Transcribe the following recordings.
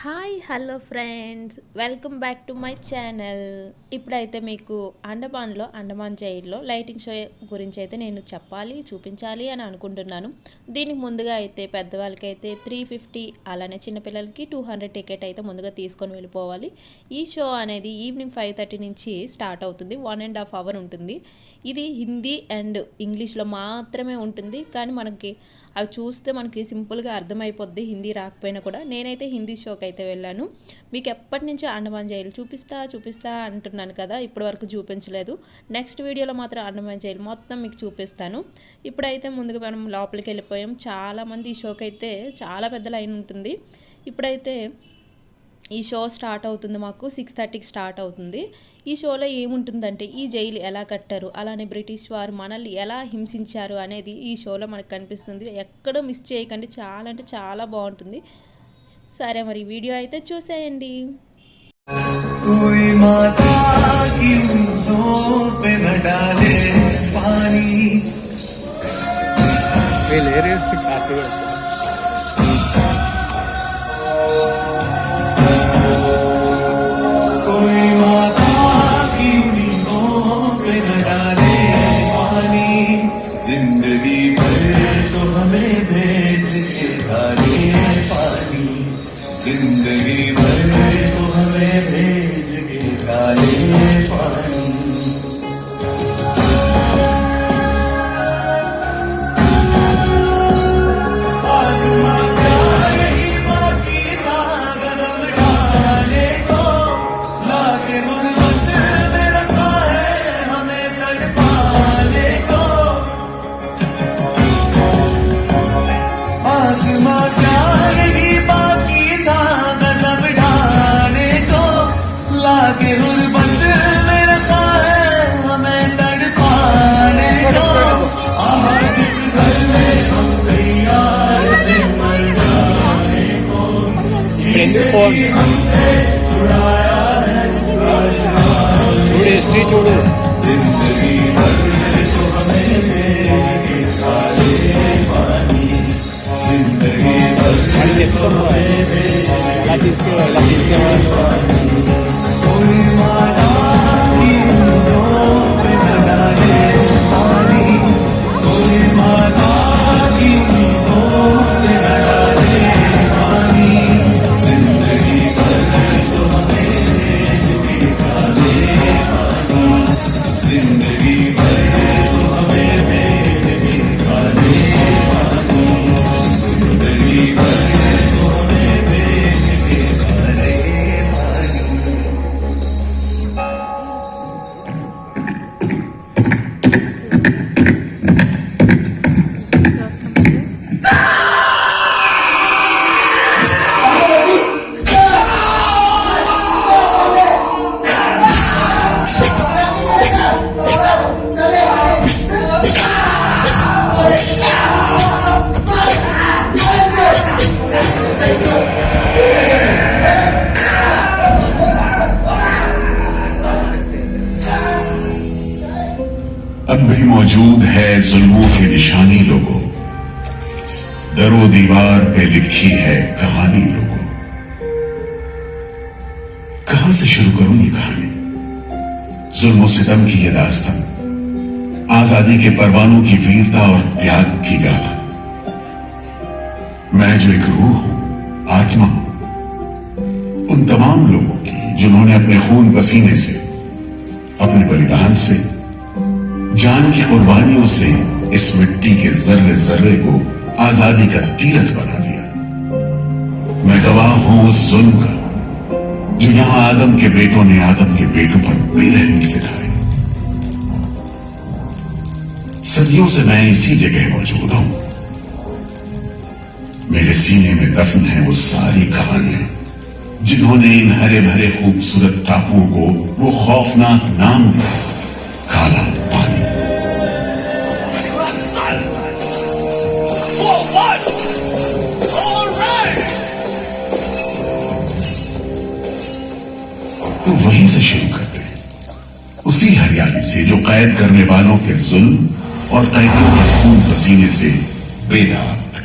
Hi hello friends, welcome back to my channel. ఇప్పుడైతే మీకు అండమాన్ జైల్లో లైటింగ్ షో గురించి అయితే నేను చెప్పాలి, చూపించాలి అని అనుకుంటున్నాను. దీనికి ముందుగా అయితే పెద్దవాళ్ళకైతే 350, అలానే చిన్నపిల్లలకి 200 టికెట్ అయితే ముందుగా తీసుకొని వెళ్ళిపోవాలి. ఈ షో అనేది ఈవినింగ్ 5:30 నుంచి స్టార్ట్ అవుతుంది. 1.5 hours ఉంటుంది. ఇది హిందీ అండ్ ఇంగ్లీష్లో మాత్రమే ఉంటుంది, కానీ మనకి అవి చూస్తే మనకి సింపుల్గా అర్థమైపోద్ది హిందీ రాకపోయినా కూడా. నేనైతే హిందీ షోకి అయితే వెళ్ళాను. మీకు ఎప్పటి నుంచో అండమాన్ జైలు చూపిస్తా అంటున్నాను కదా, ఇప్పటి వరకు చూపించలేదు. నెక్స్ట్ వీడియోలో మాత్రం అండమాన్ జైలు మొత్తం మీకు చూపిస్తాను. ఇప్పుడైతే ముందుగా మనం లోపలికి వెళ్ళిపోయాం. చాలామంది ఈ షోకి అయితే చాలా పెద్ద లైన్ ఉంటుంది. ఇప్పుడైతే ఈ షో స్టార్ట్ అవుతుంది. మాకు 6:30కి స్టార్ట్ అవుతుంది. ఈ షోలో ఏముంటుందంటే ఈ జైలు ఎలా కట్టారు, అలానే బ్రిటిష్ వారు మనల్ని ఎలా హింసించారు అనేది ఈ షోలో మనకు కనిపిస్తుంది. ఎక్కడో మిస్ చేయకండి, చాలా అంటే చాలా బాగుంటుంది. సరే, మరి వీడియో అయితే చూసేయండి. जिंदगी भर तो हमें भेज के डाले पानी, जिंदगी भर तो हमें भेज के डाले पानी। आसमां का यही बाकी था गजब डाले को, लाके गुर्बत में रखा है हमें तड़पाने को। आसमां का यही बाकी था गजब ढाने को, लाके गुर्बत में रखा है हमें तड़पाने को। आज इस घर में हम तैयार थे मर जाने को, जिंदगी हमसे छुड़ाया है जिंदगी भर तो हमें भेज के डाले पानी, जिंदगी भर तो हमें भेज के डाले पानी। कोई माना कि उंगलियों पे न डाले पानी, कोई माना कि उंगलियों पे न डाले पानी, जिंदगी भर तो हमें भेज के डाले पानी, जिंदगी भर तो हमें भेज के डाले पानी, जिंदगी भर तो हमें भेज के डाले पानी। अब भी मौजूद है जुल्मों की निशानी लोगों, दरो दीवार पे लिखी है कहानी लोगों। कहां से शुरू करूं ये कहानी, जुल्म सितम की ये दास्तान, आजादी के परवानों की वीरता और त्याग की गाथा। मैं जो एक रूह हूं, आत्मा हूं, उन तमाम लोगों की जिन्होंने अपने खून पसीने से, अपने बलिदान से, जान की कुर्बानियों से इस मिट्टी के जर्रे जर्रे को आजादी का तीरथ बना दिया। मैं गवाह हूं उस जुल्म का जो यहां आदम के बेटों ने आदम के बेटों पर बेरहमी से ढाई। सदियों से मैं इसी जगह मौजूद हूं। मेरे सीने में दफन है वो सारी कहानियां जिन्होंने इन हरे भरे खूबसूरत टापुओं को वो खौफनाक नाम दिया, काला पानी। तो वहीं से शुरू करते हैं, उसी हरियाली से जो कैद करने वालों के जुल्म और कैदियों के खून पसीने से बेदाग थी।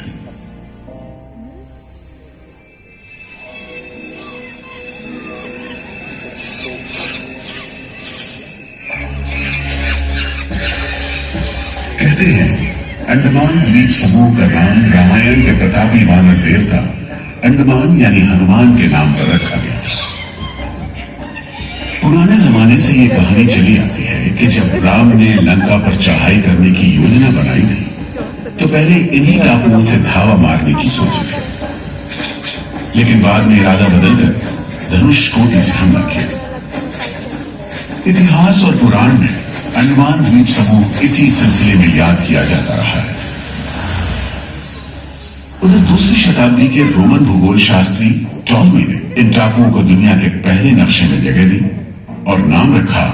कहते हैं अंडमान द्वीप समूह का नाम रामायण के प्रतापी वानर देवता अंडमान यानी हनुमान के नाम पर रखा गया था। पुराने जमाने से ये कहानी चली आती है कि जब राम ने लंका पर चढ़ाई करने की योजना बनाई थी तो पहले इन्हीं टापुओं से धावा मारने की सोची थी, लेकिन बाद में इरादा बदलकर धनुषकोटि से हमला किया। इतिहास और पुराण में अंडमान द्वीप समूह इसी सिलसिले में याद किया जाता रहा है। उधर दूसरी शताब्दी के रोमन भूगोल शास्त्री टॉलमी ने इन टापुओं को दुनिया के पहले नक्शे में जगह दी और नाम रखा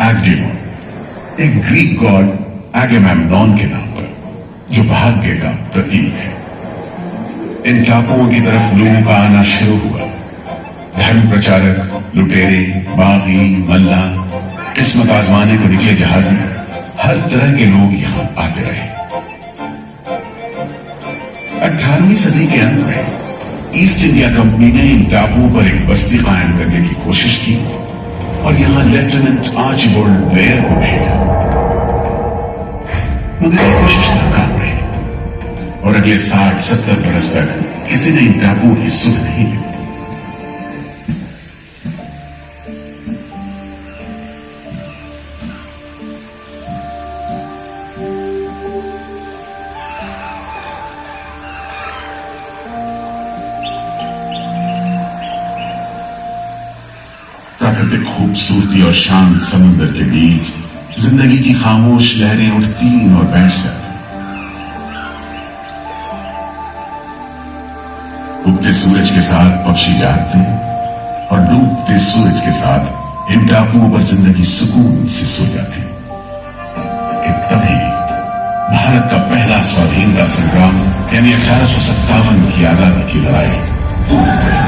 एग्डेमोन, एक ग्रीक गॉड एगेमेम्नॉन के नाम पर, जो भाग्य का प्रतीक है। इन टापुओं की तरफ लोगों का आना शुरू हुआ। धर्म प्रचारक, लुटेरे, बागी, मल्ला, किस्मत आजमाने को निकले जहाजी, हर तरह के लोग यहां आते रहे। 18वीं सदी के अंत में ईस्ट इंडिया कंपनी ने इन टापुओं पर एक बस्ती कायम करने की कोशिश की और यहां लेफ्टिनेंट आर्चिबाल्ड ब्लेयर को भेजा, मगर यह कोशिश नाकाम रही और अगले 60-70 बरस तक किसी ने इन टापुओं की सुध नहीं ली। प्राकृतिक खूबसूरती और शांत समुद्र के बीच जिंदगी की खामोश लहरें उठती और बैठ जाती। उगते सूरज के साथ पक्षी जागते और डूबते सूरज के साथ इन टापुओं पर जिंदगी सुकून से सो जाती। कि तभी भारत का पहला स्वाधीनता संग्राम यानी 1857 की आजादी की लड़ाई पूरी हुई।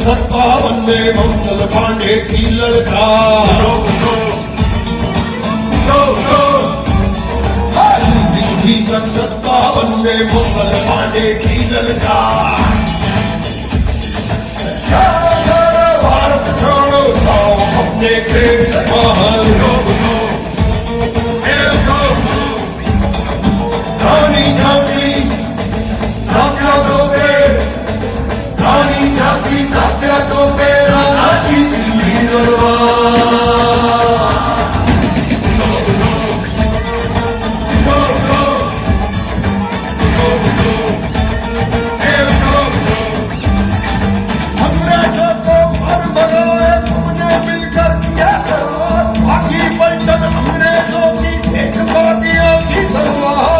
सत्तावन में मंगल पांडे की लड़का सत्तावन में मंगल पांडे की लड़का भारत छोड़ो जाओ अपने देश बाहर। रानी झांसी राजा दो पे, रानी झांसी राजा दो पे, राणा की दिल्ली दरबार। अंग्रेजों को मर भगाए तुमने मिलकर किया करो, बाकी पलटन अंग्रेजों की एक वादियों की तलवार।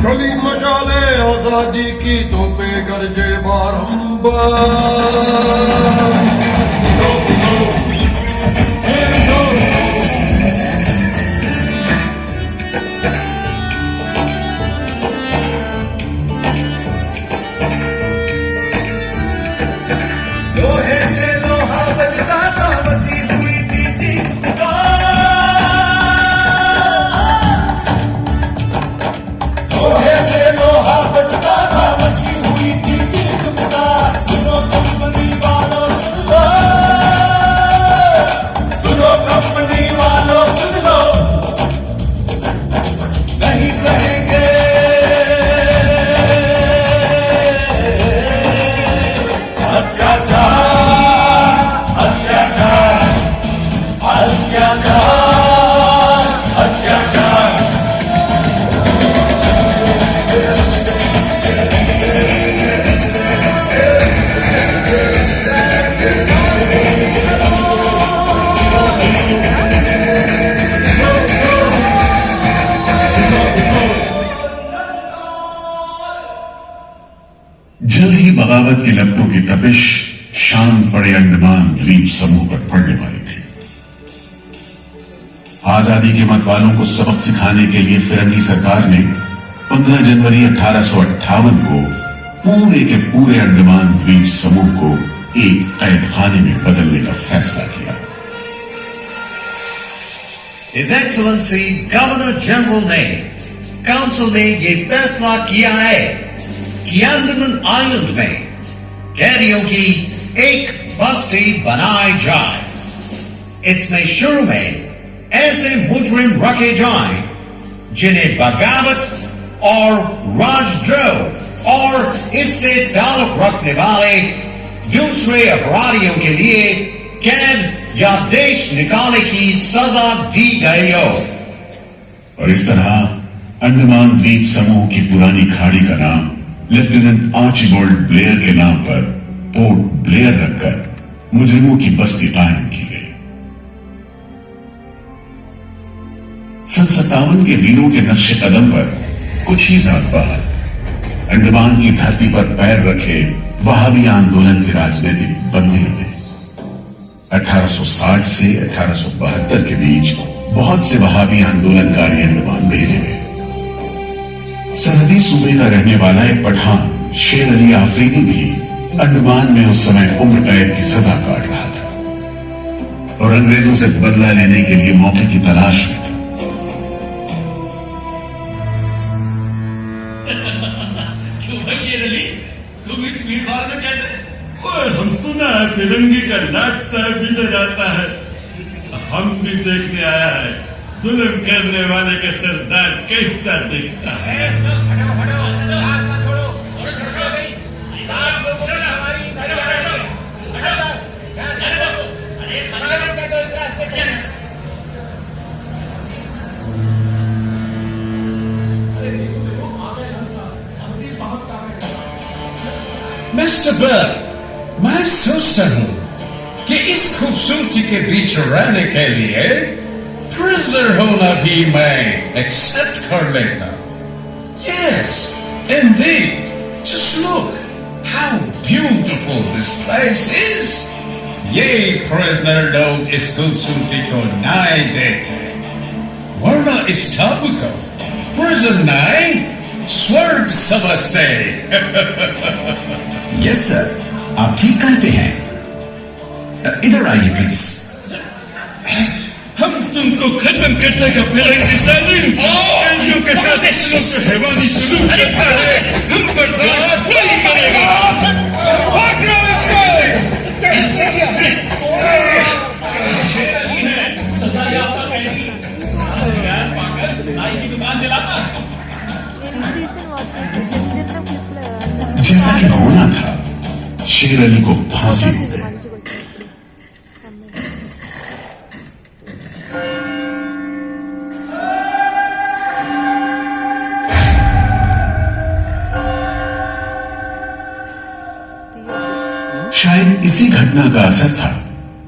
चली मशाले आजादी की तोपे गरजे बारंबार। लोहे से लोहा बजता था, बची हुई थी चीख पुकार। लोहे से लोहा बजता था, बची हुई थी चीख पुकार। सुनो कंपनी वालों सुन लो, सुनो कंपनी वालों सुन लो, नहीं सहेंगे जल्द ही बगावत की लपटों की तपिश शांत पड़े अंडमान द्वीप समूह पर पड़ने वाली थी। आजादी के मतवालों को सबक सिखाने के लिए फिरंगी सरकार ने 15 जनवरी 1858 को पूरे के पूरे अंडमान द्वीप समूह को एक कैद खाने में बदलने का फैसला किया। His Excellency गवर्नर जनरल ने काउंसिल में ये फैसला किया है कि अंडमान आइलैंड में कैदियों की एक बस्ती बनाई जाए। इसमें शुरू में ऐसे मुजरिम रखे जाएं जिन्हें बगावत और राजद्रोह और इससे ताल्लुक रखने वाले दूसरे अपराधियों के लिए कैद या देश निकालने की सजा दी गई हो। और इस तरह अंडमान द्वीप समूह की पुरानी खाड़ी का नाम लेफ्टिनेंट आर्चिबाल्ड ब्लेयर के नाम पर पोर्ट ब्लेयर रखकर मुजरिमों की बस्ती कायम की गई। सन 57 के वीरों के नक्शे कदम पर कुछ ही साल बाद अंडमान की धरती पर पैर रखे वहाबी आंदोलन के राजनीतिक बंदी हुए। 1860 से 1872 के बीच बहुत से वहाबी आंदोलनकारी अंडमान भेजे गए। सरहदी सूबे का रहने वाला एक पठान शेर अली आफरीदी भी अंडमान में उस समय उम्र कैद की सजा काट रहा था और अंग्रेजों से बदला लेने के लिए मौके की तलाश में था। तुम इस भीड़ भाड़ में कैसे? हम सुना है फिरंगी का नाट साहब भी ले जाता है। हम भी देखने आया है जुल्म करने वाले का सरदार कैसा दिखता है। मिस्टर बर्ड, मैं सोचता हूं कि इस खूबसूरती के बीच रहने के लिए प्रिजनर होना भी मैं एक्सेप्ट कर लेता। Yes, Indeed. Just look how beautiful this place is. ये प्रिजनर लोग इस खूबसूरती को नहीं देते, वरना इस टापू को प्रिजन नहीं स्वर्ग समझते। यस सर, आप ठीक कहते हैं। इधर आइए प्लीज। हम तुमको खत्म करने का फिरंगी जालिम कैदियों के साथ हैवानी सलूक करता है। हम बर्दाश्त नहीं करेंगे। जैसा कि होना था, शेर अली को फांसी हो गई। शायद इसी घटना का असर था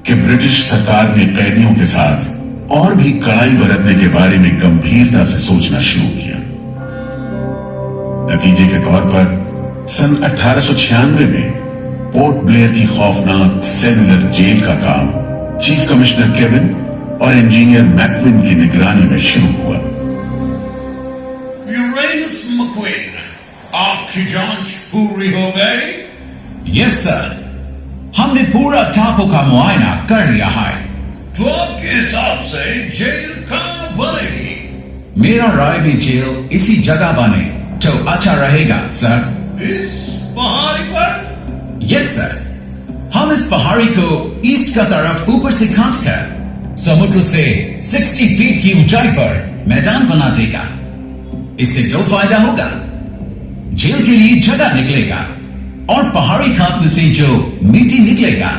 कि ब्रिटिश सरकार ने कैदियों के साथ और भी कड़ाई बरतने के बारे में गंभीरता से सोचना शुरू किया। नतीजे के तौर पर सन 1896 में पोर्ट ब्लेयर की खौफनाक सेलुलर जेल का काम चीफ कमिश्नर केविन और इंजीनियर मैकविन की निगरानी में शुरू हुआ। यूरेनस मक्वीन, आपकी जांच पूरी हो गई? यस सर, हमने पूरा टापू का मुआयना कर लिया है। तो आपके हिसाब से जेल कहाँ बनेगी? मेरा राय भी जेल इसी जगह बने तो अच्छा रहेगा सर। इस पहाड़ी पर? यस सर, हम इस पहाड़ी को ईस्ट का तरफ ऊपर से काट कर समुद्र से 60 फीट की ऊंचाई पर मैदान बना देगा। इससे दो फायदा होगा, जेल के लिए जगह निकलेगा और पहाड़ी काटने से जो मिट्टी निकलेगा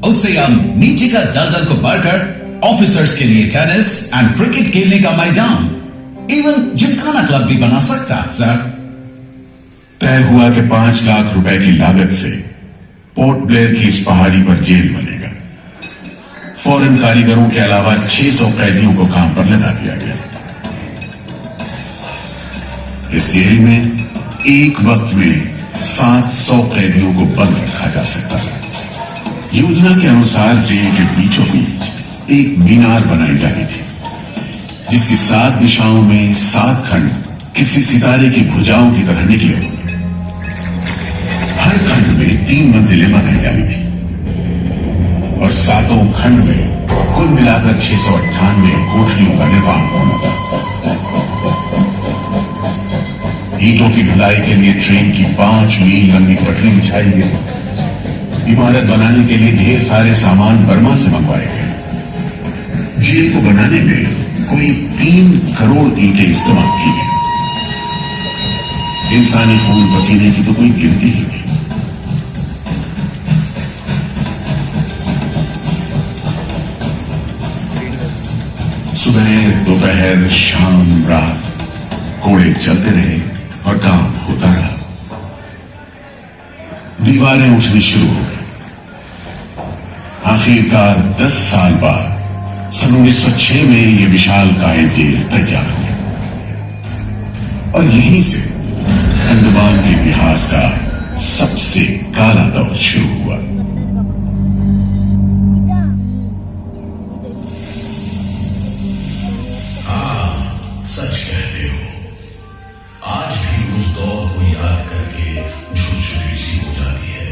उससे हम नीचे का दलदल को भरकर ऑफिसर्स के लिए टेनिस एंड क्रिकेट खेलने का मैदान, इवन जिमखाना क्लब भी बना सकता सर। तय हुआ कि 5 लाख रुपए की लागत से पोर्ट ब्लेयर की इस पहाड़ी पर जेल बनेगा। फौरन कारीगरों के अलावा 600 कैदियों को काम पर लगा दिया गया। इस जेल में एक वक्त में 700 कैदियों को बंद रखा जा सकता है। योजना के अनुसार जेल के बीचों बीच एक मीनार बनाई जानी थी, जिसकी 7 दिशाओं में 7 खंड किसी सितारे की भुजाओं की तरह निकले होंगे। 3 मंजिलें बनाई जानी थी और 7 खंड में कुल मिलाकर 698 कोठरियों का निर्माण होना था। ईंटों की ढुलाई के लिए ट्रेन की 5 मील लंबी पटरी बिछाई गई। इमारत बनाने के लिए ढेर सारे सामान बर्मा से मंगवाए गए। जेल को बनाने में कोई 3 करोड़ ईंटें इस्तेमाल की गई। इंसानी खून पसीने की तो कोई गिनती ही नहीं। सुबह दोपहर शाम रात कोड़े चलते रहे और काम होता रहा। दीवारें उठनी शुरू हो गई। आखिरकार 10 साल बाद सन 1906 में यह विशालकाय जेल तैयार हुई और यहीं से अंडमान के इतिहास का सबसे काला दौर शुरू हुआ। सच कहते हो, आज भी उस दौर को याद करके झुरझुरी सी हो जाती है।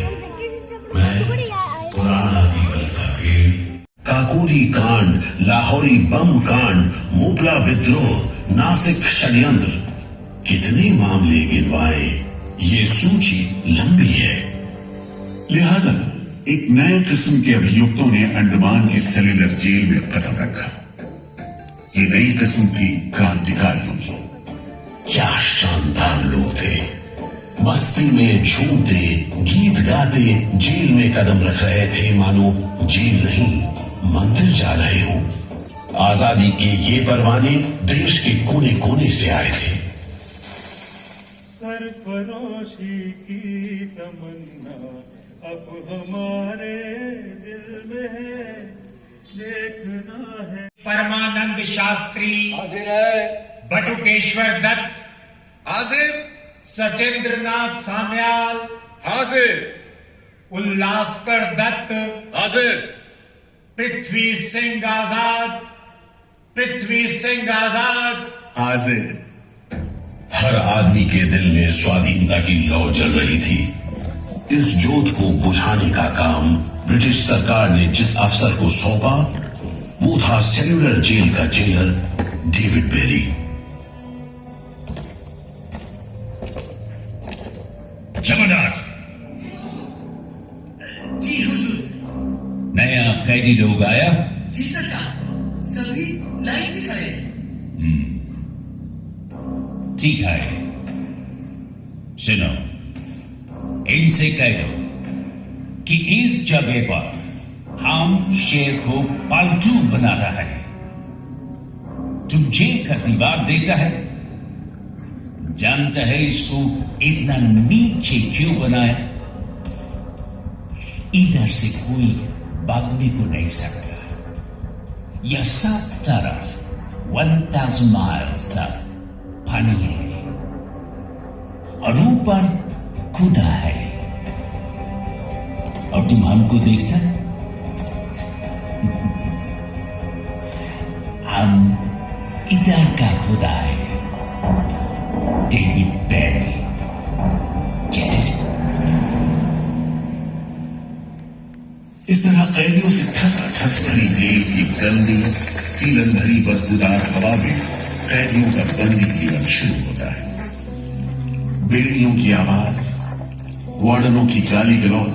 मैं पुराना पीपल का पेड़, काकोरी कांड, लाहौरी बम कांड, मोपला विद्रोह, नासिक षड्यंत्र, कितने मामले गिनवाए, ये सूची लंबी है। लिहाजा एक नए किस्म के अभियुक्तों ने अंडमान की सेल्यूलर जेल में कदम रखा। ये नई किस्म थी क्रांतिकारियों की। क्या शानदार लोग थे, मस्ती में झूमते, गीत गाते जेल में कदम रख रहे थे, मानो जेल नहीं मंदिर जा रहे हो। आजादी के ये परवाने देश के कोने कोने से आए थे। सरफरोशी की तमन्ना अब हमारे दिल में है, देखना है। परमानंद शास्त्री हाजिर है। बटुकेश्वर दत्त हाजिर। सचेंद्र नाथ सान्याल हाजिर। उल्लासकर दत्त हाजिर। पृथ्वी सिंह आजाद हाजिर। हर आदमी के दिल में स्वाधीनता की लौ जल रही थी। इस जोत को बुझाने का काम ब्रिटिश सरकार ने जिस अफसर को सौंपा, वो था सेल्यूलर जेल का जेलर डेविड बेरी। जमादार जी हुजूर। नया कैदी लोग आया? जी सरकार, सभी लाइन से खड़े हैं। ठीक है, सुनो, इनसे कह दो कि इस जगह पर हम शेर को पालतू बनाता है। तुम जेल का दीवार देखता है, जानता है इसको इतना नीचे क्यों बनाया? इधर से कोई भागने को नहीं सकता। यह सब तरफ 1000 माइल्स तक पानी है और ऊपर खुदा है। और तुम हमको देखता है? हम इधर का खुदा है, डेविड बेरी। Get it? इस तरह कैदियों से ठस भरी जेल की गंदी सीलन भरी बदबूदार हवा में कैदियों का बंदी जीवन शुरू होता है। बेड़ियों की आवाज, वार्डनों की गाली गलौज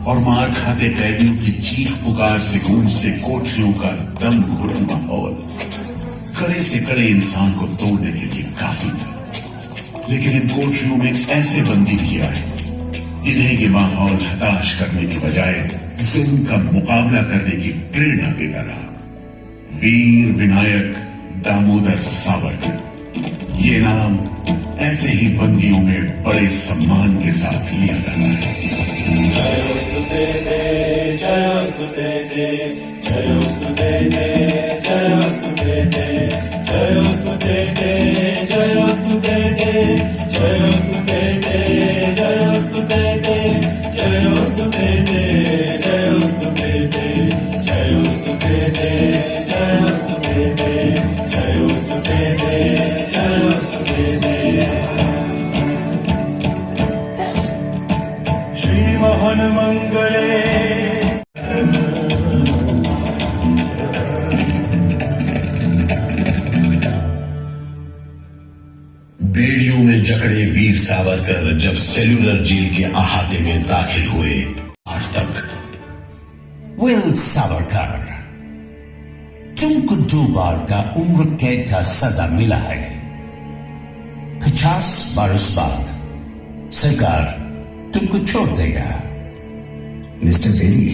और मार खाते कैदियों की चीख पुकार से गूंजते कोठरियों का दम घुटन माहौल कड़े से कड़े इंसान को तोड़ने के लिए काफी था। लेकिन इन कोठरियों में ऐसे बंदी भी आए जिन्हें ये माहौल हताश करने की बजाय जुल्म का मुकाबला करने की प्रेरणा देता रहा। वीर विनायक दामोदर सावरकर, ये नाम ऐसे ही बंदियों में बड़े सम्मान के साथ लिया जाता है। जकड़े वीर सावरकर जब सेल्यूलर जेल के अहाते में दाखिल हुए, आज तक विल सावरकर, तुमको 2 बार का उम्र कैद का सजा मिला है। 50 बरस बाद सरकार तुमको छोड़ देगा। मिस्टर बेरी,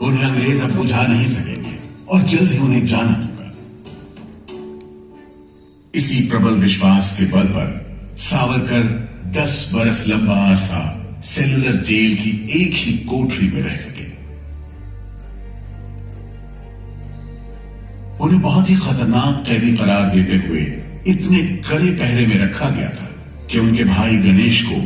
उन्हें अंग्रेज अब बुझा नहीं सकेंगे और जल्द ही उन्हें जाना होगा। इसी प्रबल विश्वास के बल पर सावरकर 10 बरस लंबा अरसा सेल्यूलर जेल की एक ही कोठरी में रह सके। उन्हें बहुत ही खतरनाक कैदी करार देते हुए इतने कड़े पहरे में रखा गया था कि उनके भाई गणेश को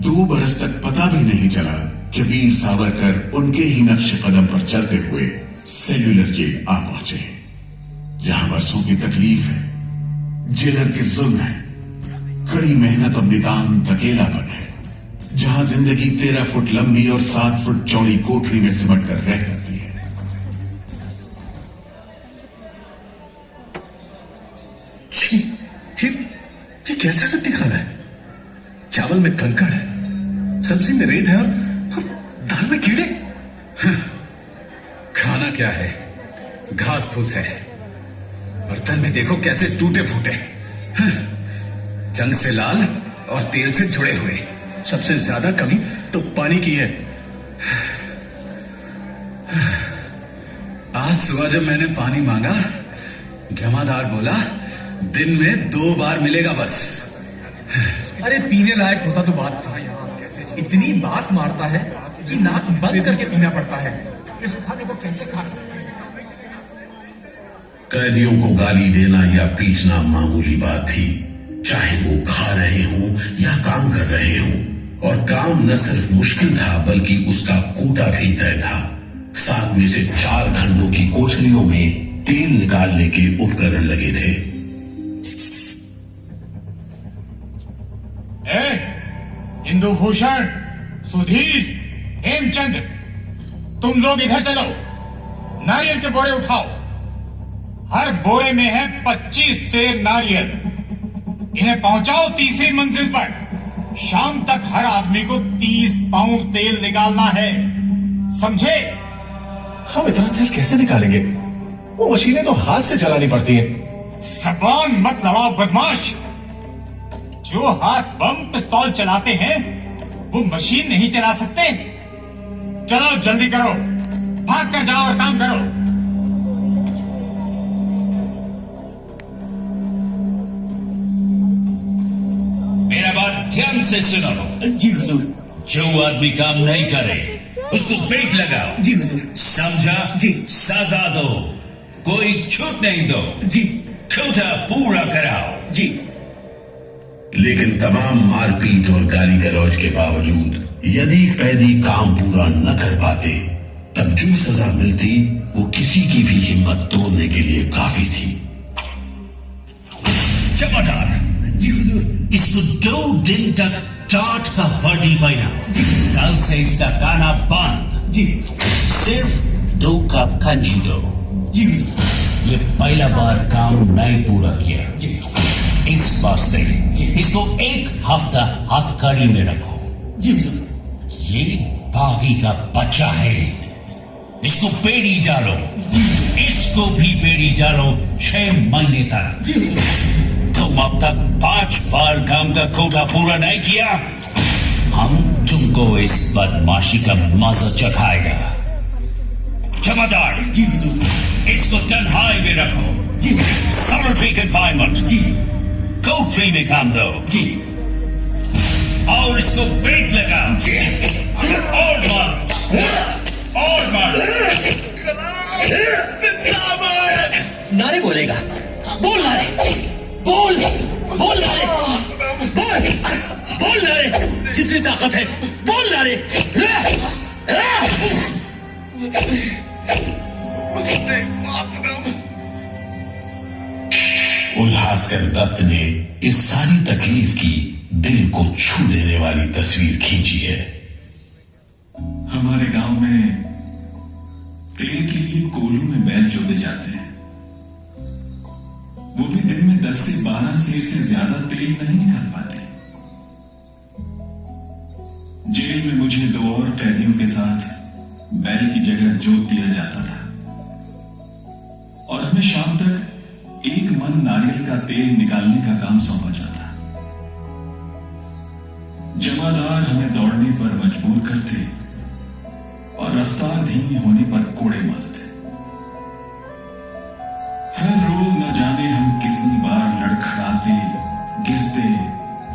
2 बरस तक पता भी नहीं चला कि वीर सावरकर उनके ही नक्श कदम पर चलते हुए सेल्यूलर जेल आ पहुंचे, जहां बरसों की तकलीफ है, जेलर के जुल्म है, कड़ी मेहनत और नितांत अकेलापन है, जहां जिंदगी 13 फुट लंबी और 7 फुट चौड़ी कोठरी में सिमट कर रह करती है। ये कैसा रद्दी खाना है? चावल में कंकड़ है, सब्जी में रेत है और दाल में कीड़े। खाना क्या है? घास फूस है। बर्तन में देखो कैसे टूटे फूटे, जंग से लाल और तेल से जुड़े हुए। सबसे ज्यादा कमी तो पानी की है। आज सुबह जब मैंने पानी मांगा, जमादार बोला दिन में 2 बार मिलेगा बस। अरे पीने लायक होता तो बात था। इतनी बास मारता है कि नाक बंद करके पीना पड़ता है। इस खाने को कैसे खा सकते हैं? कैदियों को गाली देना या पीटना मामूली बात थी, चाहे वो खा रहे हों या काम कर रहे हों। और काम न सिर्फ मुश्किल था बल्कि उसका कोटा भी तय था। 7 में से 4 खंडों की कोठरियों में तेल निकालने के उपकरण लगे थे। हिंदू भूषण, सुधीर, हेमचंद, तुम लोग इधर चलो। नारियल के बोरे उठाओ। हर बोरे में है 25 सेर नारियल। इन्हें पहुंचाओ 3री मंजिल पर। शाम तक हर आदमी को 30 पाउंड तेल निकालना है, समझे? हम इतना तेल कैसे निकालेंगे? वो मशीनें तो हाथ से चलानी पड़ती हैं। जबान मत लड़ाओ बदमाश। जो हाथ बम पिस्तौल चलाते हैं वो मशीन नहीं चला सकते। चलो जल्दी करो, भाग कर जाओ और काम करो। मेरा बात ध्यान से सुनो। जी हुजूर। जो आदमी काम नहीं करे उसको ब्रेक लगाओ। जी हुजूर। समझा? जी। सजा दो, कोई छूट नहीं दो। जी। कोटा पूरा कराओ। जी। लेकिन तमाम मारपीट और गाली गलौज के बावजूद यदि कैदी काम पूरा न कर पाते, तब जो सजा मिलती वो किसी की भी हिम्मत तोड़ने के लिए काफी थी। चपाटार, जी हुजूर। इसको 2 दिन तक टाट का वर्दी पहनाओ। कल से इसका गाना बंद। जी। सिर्फ 2 कप कंजी दो। जी हुजूर। ये पहला बार काम नहीं पूरा किया, जी। इस वास्ते इसको 1 हफ्ता हथकड़ी में रखो। जी हुजूर। ये बागी का बच्चा है, इसको बेड़ी डालो। इसको भी बेड़ी डालो 6 महीने तक। जी हुजूर। तुम अब तक 5 बार काम का कोटा पूरा नहीं किया, हम तुमको इस बदमाशी का मजा चखाएगा। जमादार, जी हुजूर। इसको तन्हाई में रखो। जी। Solitary confinement. जी। कोठरी में काम दो। जी। और इसको ब्रेक लगाओ। और मार। नारे बोलेगा। बोल नारे। बोल नारे। बोल नारे। जितनी ताकत है बोल नारे। उल्लासकर दत्त ने इस सारी तकलीफ की दिल को छू देने वाली तस्वीर खींची है। हमारे गांव में तेल के लिए कोलू में बैल जोते जाते हैं, वो भी दिन में 10 से 12 सेर से ज्यादा तेल नहीं निकाल पाते। जेल में मुझे 2 और कैदियों के साथ बैल की जगह जोत दिया जाता था और हमें शाम तक 1 मन नारियल का तेल निकालने का काम सौंपा जाता। जमादार हमें दौड़ने पर मजबूर करते और रफ्तार धीमी होने पर कोड़े मारते। हर रोज न जाने हम कितनी बार लड़खड़ाते, गिरते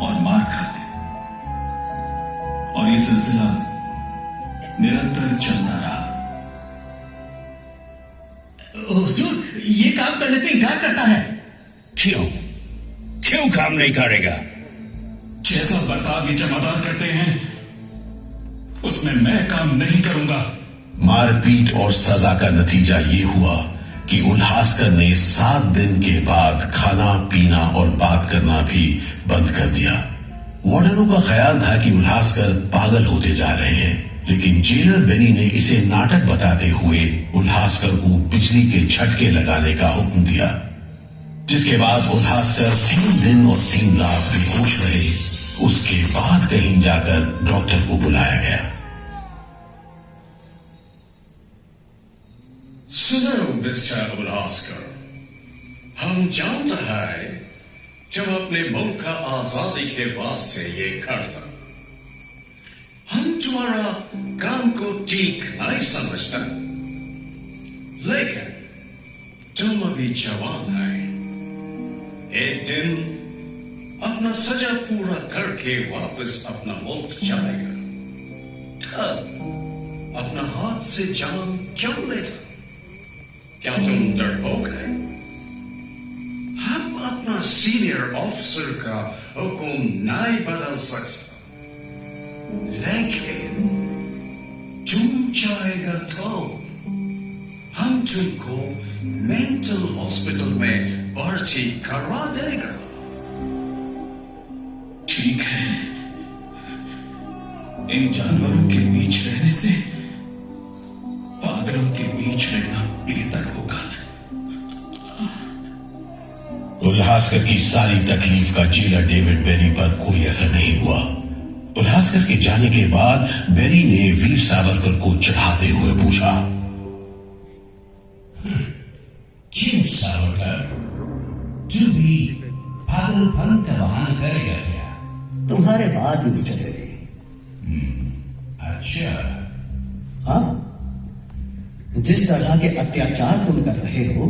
और मार खाते, और ये सिलसिला निरंतर चलता रहा। हुजूर, ये काम करने से इनकार करता है। क्यों काम नहीं करेगा? जैसा बर्ताव ये जमादार करते हैं उसमें मैं काम नहीं करूंगा। मारपीट और सजा का नतीजा ये हुआ कि उल्हासकर ने 7 दिन के बाद खाना पीना और बात करना भी बंद कर दिया। वार्डनों का ख्याल था कि उल्हासकर पागल होते जा रहे हैं, लेकिन जेलर बेनी ने इसे नाटक बताते हुए उल्हासकर को बिजली के झटके लगाने का हुक्म दिया, जिसके बाद उल्हासकर 3 दिन और 3 रात बेहोश रहे। उसके बाद कहीं जाकर डॉक्टर को बुलाया गया। सुनो मिस्टर उल्हासकर, हम जानते हैं जब अपने मुल्क का आजादी के वास्ते ये करता, हम तुम्हारा काम को ठीक नहीं समझते, लेकिन तुम अभी जवान है। एक दिन अपना सजा पूरा करके वापस अपना मुल्क जाएगा, तब अपना हाथ से जान क्यों लेता? क्या तुम डरपोक है? हम अपना सीनियर ऑफिसर का हुक्म नहीं बदल सकते, लेकिन तुम चाहेगा तो हम तुमको मेंटल हॉस्पिटल में भर्ती करवा देगा। ठीक है, इन जानवरों के बीच रहने से पागलों के बीच रहना बेहतर होगा। उल्हासकर की सारी तकलीफ का जेलर डेविड बेरी पर कोई असर नहीं हुआ। उल्हासकर के जाने के बाद बेरी ने वीर सावरकर को चढ़ाते हुए पूछा, क्यों सावरकर, तू भी पागलपन का बहाना करेगा क्या? तुम्हारे बाद मिस्टर बेरी। अच्छा। हाँ, जिस तरह के अत्याचार तुम कर रहे हो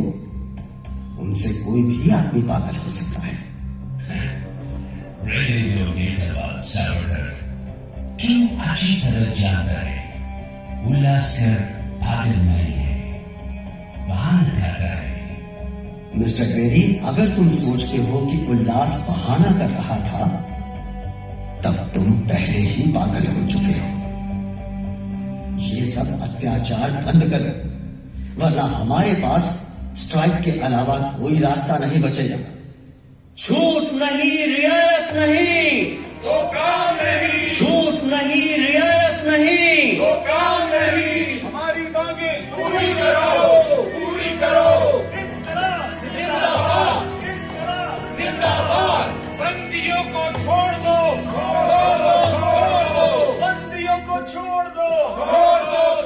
उनसे कोई भी आदमी पागल हो सकता है। रहने दो ये सवाल सावरकर, तुम अच्छी तरह जानता है उल्हासकर पागल नहीं है, बहाना करता है। मिस्टर बेरी, अगर तुम सोचते हो कि उल्लास बहाना कर रहा था, तब तुम पहले ही पागल हो चुके हो। ये सब अत्याचार बंद करो, वरना हमारे पास स्ट्राइक के अलावा कोई रास्ता नहीं बचेगा। छूट नहीं, रियायत नहीं तो काम नहीं, छूट नहीं, रियायत नहीं तो काम नहीं। हमारी मांगे पूरी करो, पूरी करो। जिंदाबाद, जिंदाबाद। बंदियों को छोड़ दो, बंदियों को छोड़ दो।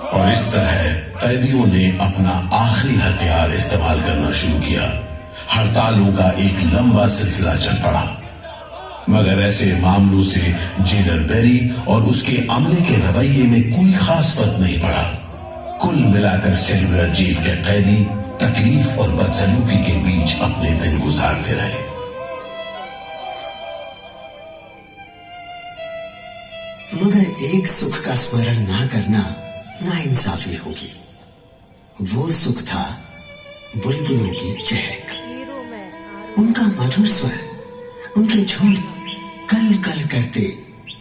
और इस तरह कैदियों ने अपना आखिरी हथियार इस्तेमाल करना शुरू किया। हड़तालों का एक लंबा सिलसिला चल पड़ा, मगर ऐसे मामलों से जेलर बेरी और उसके अमले के रवैये में कोई खास फर्क नहीं पड़ा। कुल मिलाकर सेलुलर जेल के कैदी तकलीफ और बदसलूकी के बीच अपने दिन गुजारते रहे। मगर एक सुख का स्मरण ना करना नाइंसाफी होगी। वो सुख था बुलबुलों की चहक, उनका मधुर स्वर, उनके झुंड कल कल करते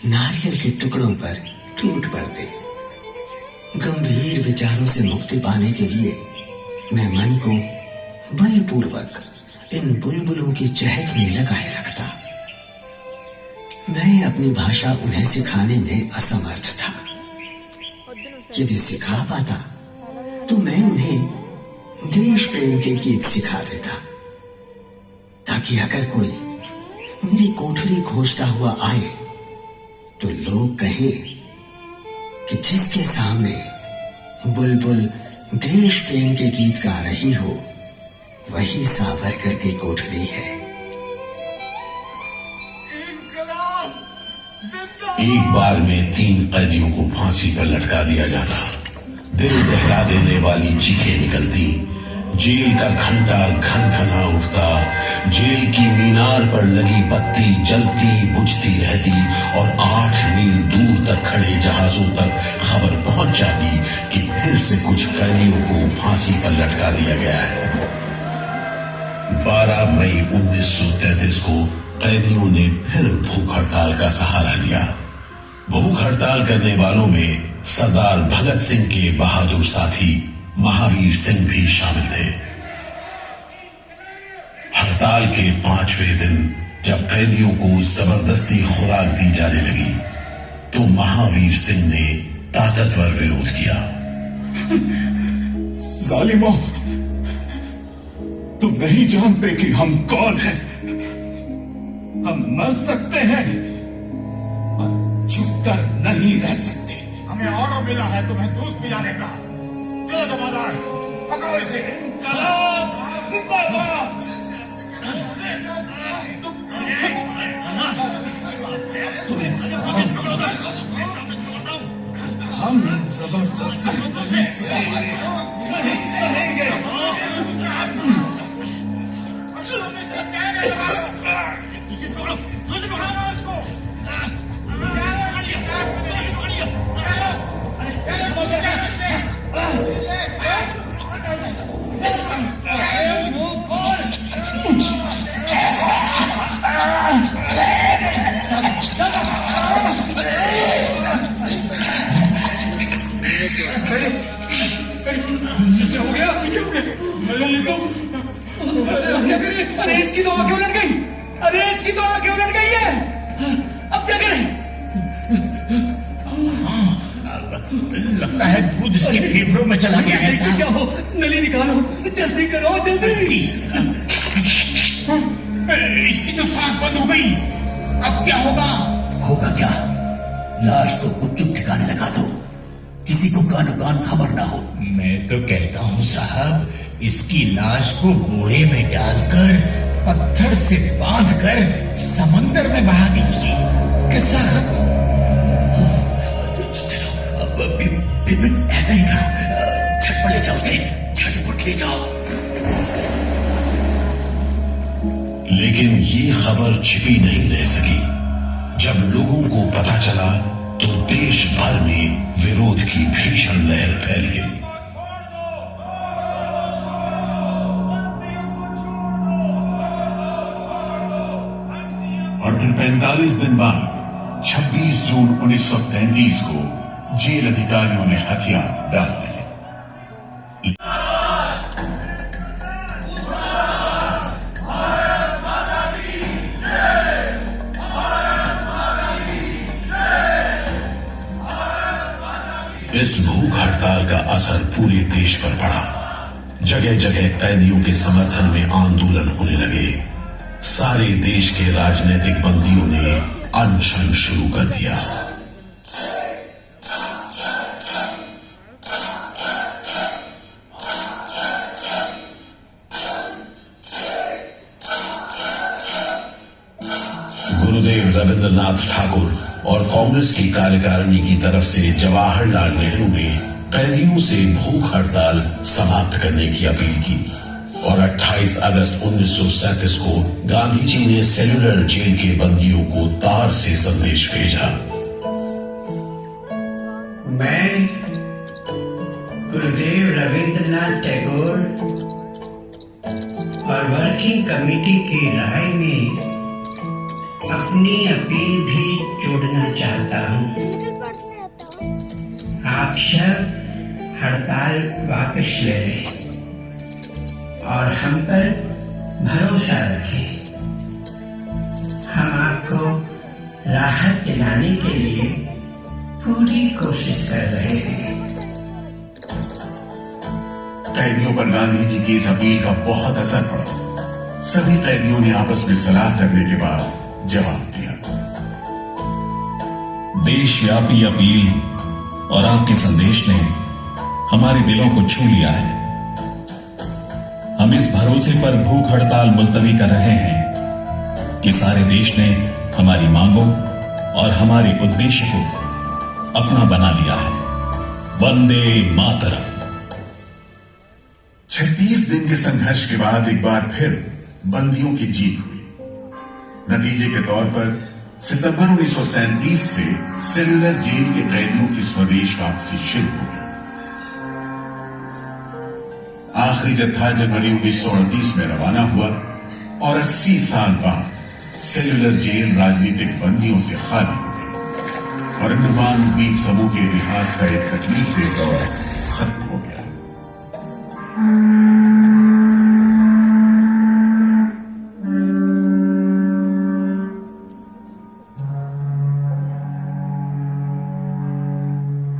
नारियल के टुकड़ों पर टूट पड़ते। गंभीर विचारों से मुक्ति पाने के लिए मैं मन को बलपूर्वक इन बुलबुलों की चहक में लगाए रखता। मैं अपनी भाषा उन्हें सिखाने में असमर्थ था। यदि सिखा पाता तो मैं उन्हें देश प्रेम के गीत सिखा देता, ताकि कि अगर कोई मेरी कोठरी खोजता हुआ आए तो लोग कहें कि जिसके सामने बुलबुल देश प्रेम के गीत गा रही हो वही सावरकर की कोठरी है। एक बार में 3 कैदियों को फांसी पर लटका दिया जाता। दिल दहला देने वाली चीखें निकलती, जेल का घंटा घन घना उठता, जेल की मीनार पर लगी बत्ती जलती बुझती रहती और 8 मील दूर तक खड़े जहाजों तक खबर पहुंच जाती कि फिर से कुछ कैदियों को फांसी पर लटका दिया गया है। 12 मई 1933 को कैदियों ने फिर भूख हड़ताल का सहारा लिया। भूख हड़ताल करने वालों में सरदार भगत सिंह के बहादुर साथी महावीर सिंह भी शामिल थे। हड़ताल के 5वें दिन जब कैदियों को जबरदस्ती खुराक दी जाने लगी तो महावीर सिंह ने ताकतवर विरोध किया। जालिमों, तुम नहीं जानते कि हम कौन हैं। हम मर सकते हैं पर छुपकर नहीं रह सकते। हमें ऑर्डर मिला है तुम्हें दूध पिलाने का। चलो जमादार, पकड़ो इसे। हम जबरदस्ती नहीं सहेंगे। क्या हो गया? क्या करें? अरे इसकी तो आंखें उलट गई। अरे इसकी तो आंखें उलट गई है। अब क्या करें? लगता है दूध इसके फेफड़ों में चला गया है। क्या हो? नली निकालो, जल्दी करो, जल्दी। इसकी तो सांस बंद हो गई। अब क्या होगा? होगा क्या? लाश को गुपचुप ठिकाने लगा दो, किसी को कानो कान खबर ना हो। मैं तो कहता हूँ साहब, इसकी लाश को बोरे में डालकर पत्थर से बांधकर समंदर में बहा दीजिए। किस्सा खत्म। फिर ऐसा ही करो, झटपट ले जाओ उसे, झटपट ले जाओ। लेकिन ये खबर छिपी नहीं रह सकी। जब लोगों को पता चला तो देश भर में विरोध की भीषण लहर फैल गई। और फिर 45 दिन बाद 26 जून 1933 को जेल अधिकारियों ने हथियार डाल दिए। इस भूख हड़ताल का असर पूरे देश पर पड़ा। जगह जगह कैदियों के समर्थन में आंदोलन होने लगे। सारे देश के राजनीतिक बंदियों ने अनशन शुरू कर दिया। गुरुदेव रविंद्रनाथ ठाकुर और कांग्रेस की कार्यकारिणी की तरफ से जवाहरलाल नेहरू ने कैदियों से भूख हड़ताल समाप्त करने की अपील की और 28 अगस्त 1937 को गांधी जी ने सेलुलर जेल के बंदियों को तार से संदेश भेजा। मैं गुरुदेव रविंद्रनाथ टैगोर और वर्किंग कमेटी की राय में अपनी अपील भी जोड़ना चाहता हूँ। आप सब हड़ताल वापस ले लें और हम पर भरोसा रखें। हम आपको राहत दिलाने के लिए पूरी कोशिश कर रहे हैं। कैदियों पर गांधी जी की इस अपील का बहुत असर पड़ा। सभी कैदियों ने आपस में सलाह करने के बाद जवाब दिया। देशव्यापी अपील और आपके संदेश ने हमारे दिलों को छू लिया है। हम इस भरोसे पर भूख हड़ताल मुलतवी कर रहे हैं कि सारे देश ने हमारी मांगों और हमारे उद्देश्य को अपना बना लिया है। वंदे मातरम। 36 दिन के संघर्ष के बाद एक बार फिर बंदियों की जीत हुई। नतीजे के तौर पर सितंबर 1937 से सेलुलर जेल के कैदियों की स्वदेश वापसी शुरू हो गई। आखिरी जत्था जनवरी 1938 में रवाना हुआ और 80 साल बाद सेलुलर जेल राजनीतिक बंदियों से खाली हो गई और अंडमान द्वीप समूह के इतिहास का एक तकलीफदेह दौर खत्म हो गया।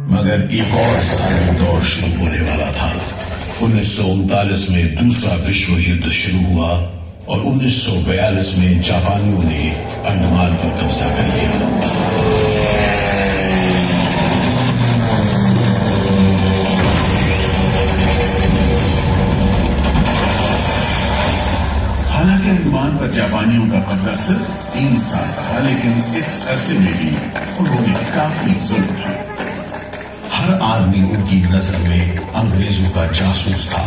मगर एक और सारा दौर शुरू होने वाला था। 1939 में दूसरा विश्व युद्ध शुरू हुआ और 1942 में जापानियों ने अंडमान पर कब्जा कर लिया। हालांकि अंडमान पर जापानियों का कब्जा सिर्फ 3 साल रहा, लेकिन इस अरसे में भी उन्होंने काफी जुल्म किया। हर आदमी उनकी नजर में अंग्रेजों का जासूस था।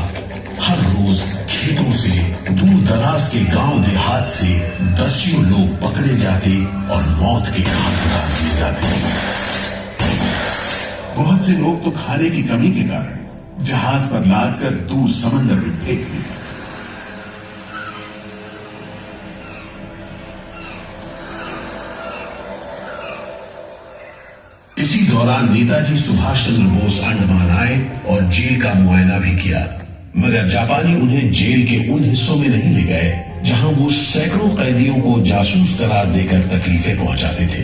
हर रोज खेतों से, दूर दराज के गांव देहात से दसियों लोग पकड़े जाते और मौत के घाट उतार दिए जाते। बहुत से लोग तो खाने की कमी के कारण जहाज पर लाद कर दूर समंदर में फेंक दिए। इसी दौरान नेताजी सुभाष चंद्र बोस अंडमान आए और जेल का मुआयना भी किया, मगर जापानी उन्हें जेल के उन हिस्सों में नहीं ले गए जहां वो सैकड़ों कैदियों को जासूस करार देकर तकलीफें पहुंचाते थे।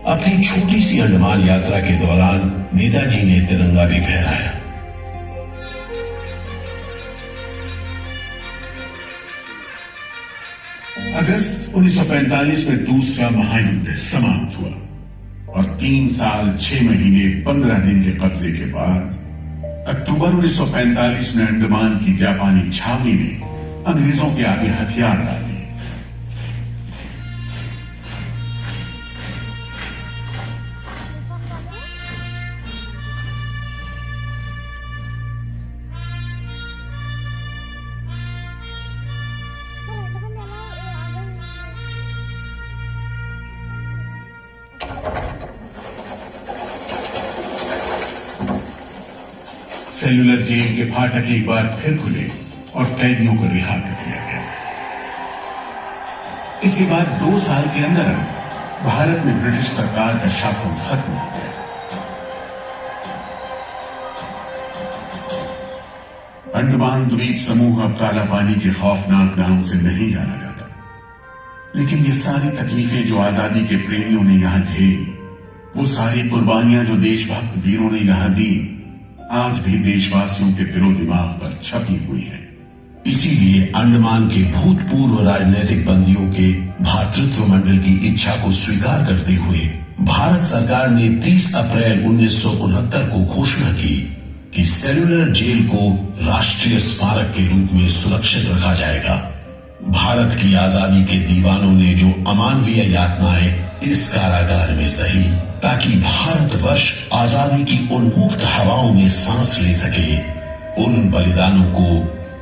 अपनी छोटी सी अंडमान यात्रा के दौरान नेताजी ने तिरंगा भी फहराया। अगस्त 1945 में दूसरा महायुद्ध समाप्त हुआ और 3 साल 6 महीने 15 दिन के कब्जे के बाद अक्टूबर 1945 में अंडमान की जापानी छावनी ने अंग्रेजों के आगे हथियार डाल दिए। सेलुलर जेल के फाटक एक बार फिर खुले और कैदियों को रिहा कर दिया गया। इसके बाद 2 साल के अंदर भारत में ब्रिटिश सरकार का शासन खत्म हो गया। अंडमान द्वीप समूह अब काला पानी के खौफनाक नाम से नहीं जाना जाता, लेकिन ये सारी तकलीफें जो आजादी के प्रेमियों ने यहां झेली, वो सारी कुर्बानियां जो देशभक्त वीरों ने यहां दी, आज भी देशवासियों के दिलो दिमाग पर छपी हुई है। इसीलिए अंडमान के भूतपूर्व राजनीतिक बंदियों के भातृत्व मंडल की इच्छा को स्वीकार करते हुए भारत सरकार ने 30 अप्रैल 1969 को घोषणा की कि सेलुलर जेल को राष्ट्रीय स्मारक के रूप में सुरक्षित रखा जाएगा। भारत की आजादी के दीवानों ने जो अमानवीय यातनाएं इस कारागार में सही, ताकि भारतवर्ष आजादी की उन्मुक्त हवाओं में सांस ले सके, उन बलिदानों को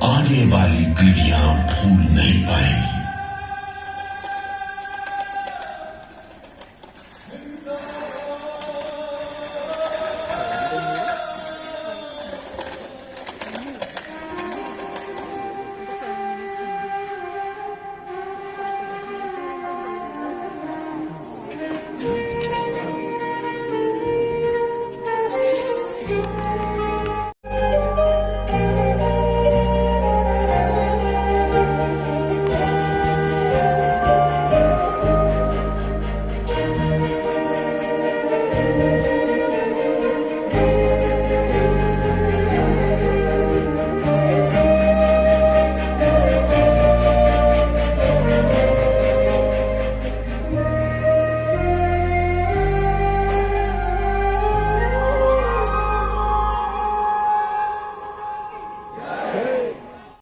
आने वाली पीढ़ियां भूल नहीं पाएंगी।